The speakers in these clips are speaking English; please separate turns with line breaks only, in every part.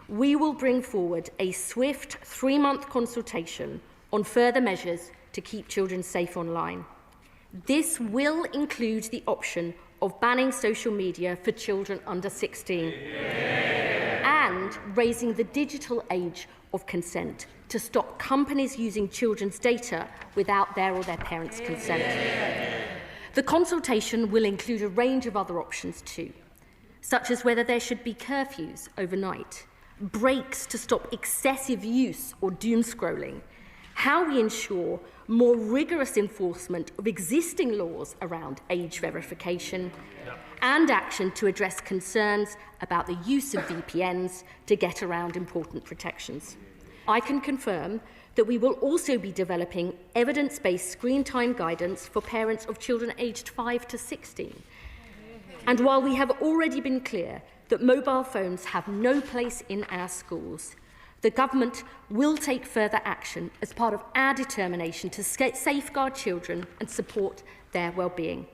we will bring forward a swift 3-month consultation on further measures to keep children safe online. This will include the option of banning social media for children under 16 and raising the digital age of consent to stop companies using children's data without their or their parents' consent. The consultation will include a range of other options too, such as whether there should be curfews overnight, breaks to stop excessive use or doom scrolling, how we ensure more rigorous enforcement of existing laws around age verification, and action to address concerns about the use of VPNs to get around important protections. I can confirm that we will also be developing evidence-based screen time guidance for parents of children aged 5 to 16. And while we have already been clear that mobile phones have no place in our schools, the government will take further action as part of our determination to safeguard children and support their well-being.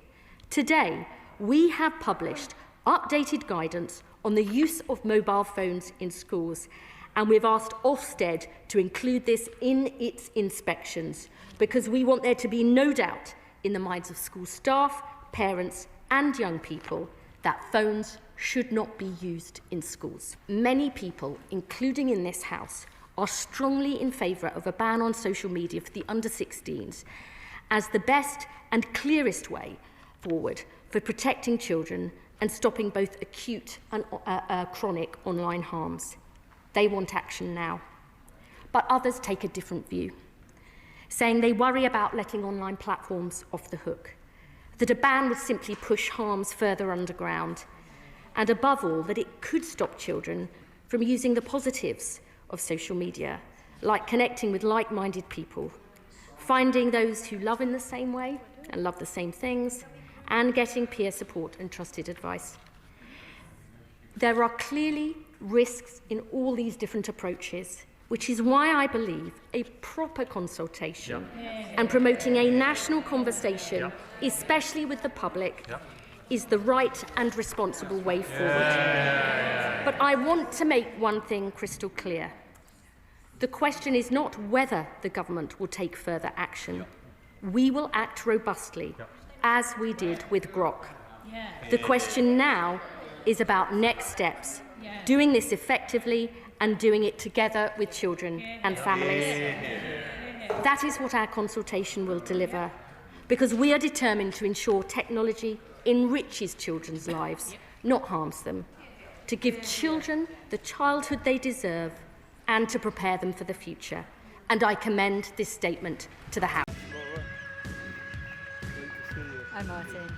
Today, we have published updated guidance on the use of mobile phones in schools, and we've asked Ofsted to include this in its inspections because we want there to be no doubt in the minds of school staff, parents and young people that phones should not be used in schools. Many people, including in this House, are strongly in favour of a ban on social media for the under-16s as the best and clearest way forward for protecting children and stopping both acute and chronic online harms. They want action now. But others take a different view, saying they worry about letting online platforms off the hook, that a ban would simply push harms further underground, and above all, that it could stop children from using the positives of social media, like connecting with like-minded people, finding those who love in the same way and love the same things, and getting peer support and trusted advice. There are clearly risks in all these different approaches, which is why I believe a proper consultation and promoting a national conversation, especially with the public, is the right and responsible way forward. But I want to make one thing crystal clear. The question is not whether the government will take further action. We will act robustly, as we did with Grok. The question now is about next steps, doing this effectively and doing it together with children and families. That is what our consultation will deliver, because we are determined to ensure technology enriches children's lives, not harms them, to give children the childhood they deserve and to prepare them for the future. And I commend this statement to the House.
Hi, Martin.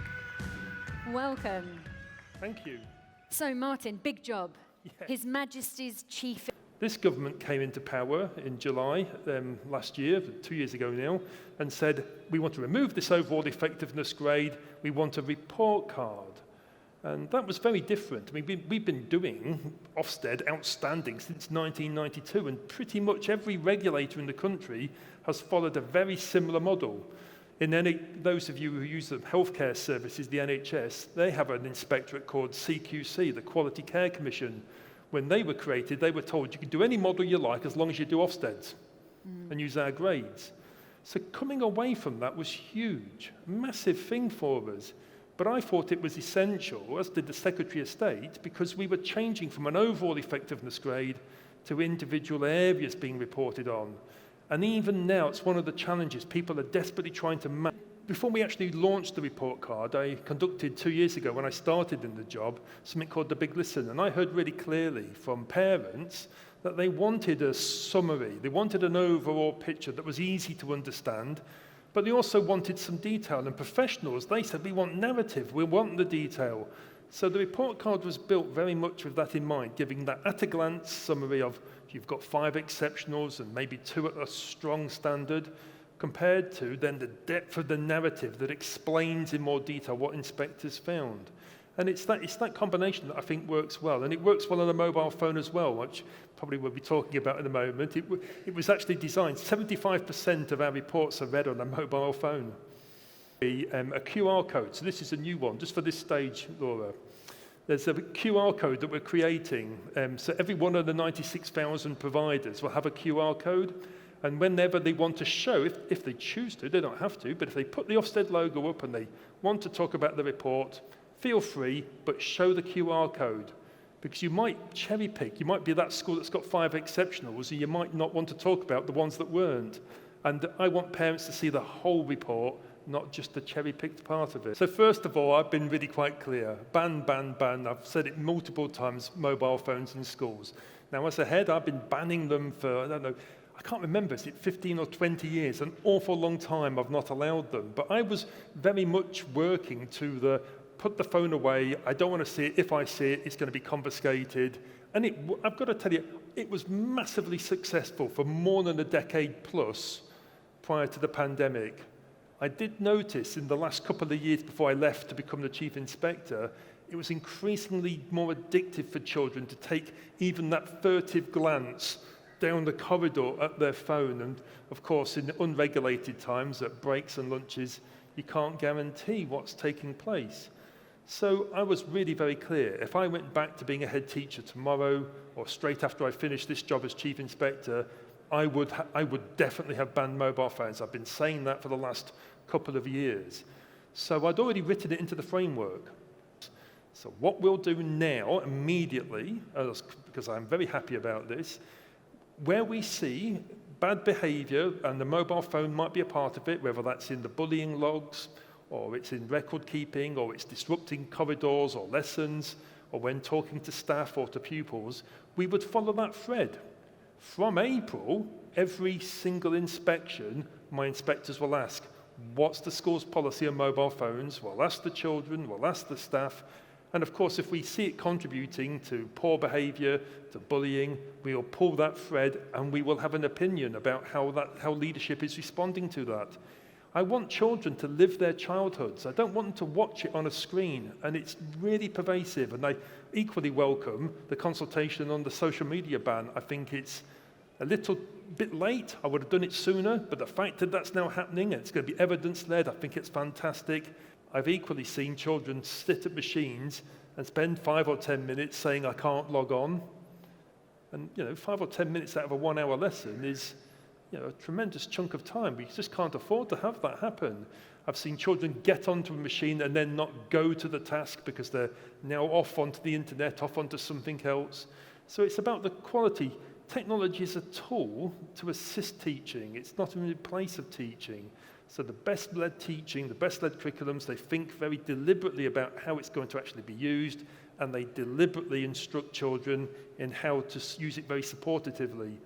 Welcome.
Thank you.
So, Martin, big job.
Yes.
His Majesty's Chief...
This government came into power in July last year, 2 years ago now, and said, we want to remove this overall effectiveness grade, we want a report card. And that was very different. I mean, we've been doing Ofsted outstanding since 1992, and pretty much every regulator in the country has followed a very similar model. Those of you who use the healthcare services, the NHS, they have an inspectorate called CQC, the Quality Care Commission. When they were created, they were told you can do any model you like as long as you do Ofsteds and use our grades. So coming away from that was huge, a massive thing for us. But I thought it was essential, as did the Secretary of State, because we were changing from an overall effectiveness grade to individual areas being reported on. And even now, it's one of the challenges people are desperately trying to manage. Before we actually launched the report card, I conducted 2 years ago when I started in the job, something called the Big Listen. And I heard really clearly from parents that they wanted a summary. They wanted an overall picture that was easy to understand, but they also wanted some detail. And professionals, they said, we want narrative, we want the detail. So the report card was built very much with that in mind, giving that at-a-glance summary of if you've got 5 exceptionals and maybe 2 at a strong standard, compared to then the depth of the narrative that explains in more detail what inspectors found. And it's that combination that I think works well. And it works well on a mobile phone as well, which probably we'll be talking about in a moment. It was actually designed, 75% of our reports are read on a mobile phone. A QR code, so this is a new one, just for this stage, Laura. There's a QR code that we're creating. So every one of the 96,000 providers will have a QR code. And whenever they want to show, if they choose to, they don't have to, but if they put the Ofsted logo up and they want to talk about the report, feel free, but show the QR code. Because you might cherry pick. You might be that school that's got 5 exceptionals, and you might not want to talk about the ones that weren't. And I want parents to see the whole report, not just the cherry-picked part of it. So first of all, I've been really quite clear. Ban, ban, ban. I've said it multiple times, mobile phones in schools. Now, as a head, I've been banning them for, I don't know, I can't remember, is it 15 or 20 years? An awful long time I've not allowed them. But I was very much working to put the phone away. I don't want to see it. If I see it, it's going to be confiscated. And I've got to tell you, it was massively successful for more than a decade plus prior to the pandemic. I did notice in the last couple of years before I left to become the chief inspector, it was increasingly more addictive for children to take even that furtive glance down the corridor at their phone. And of course, in unregulated times, at breaks and lunches, you can't guarantee what's taking place. So I was really very clear. If I went back to being a head teacher tomorrow, or straight after I finished this job as chief inspector, I would definitely have banned mobile phones. I've been saying that for the last couple of years. So I'd already written it into the framework. So what we'll do now, immediately, because I'm very happy about this, where we see bad behaviour, and the mobile phone might be a part of it, whether that's in the bullying logs, or it's in record keeping, or it's disrupting corridors or lessons, or when talking to staff or to pupils, we would follow that thread. From April, every single inspection, my inspectors will ask, what's the school's policy on mobile phones? We'll ask the children, we'll ask the staff, and of course, if we see it contributing to poor behaviour, to bullying, we'll pull that thread and we will have an opinion about how leadership is responding to that. I want children to live their childhoods. I don't want them to watch it on a screen, and it's really pervasive. And I equally welcome the consultation on the social media ban. I think it's a little bit late. I would have done it sooner, but the fact that that's now happening and it's going to be evidence-led, I think it's fantastic. I've equally seen children sit at machines and spend 5 or 10 minutes saying, I can't log on. And, 5 or 10 minutes out of a 1-hour lesson is, a tremendous chunk of time. We just can't afford to have that happen. I've seen children get onto a machine and then not go to the task because they're now off onto the internet, off onto something else. So it's about the quality. Technology is a tool to assist teaching. It's not in the place of teaching. So the best-led teaching, the best-led curriculums, they think very deliberately about how it's going to actually be used, and they deliberately instruct children in how to use it very supportatively.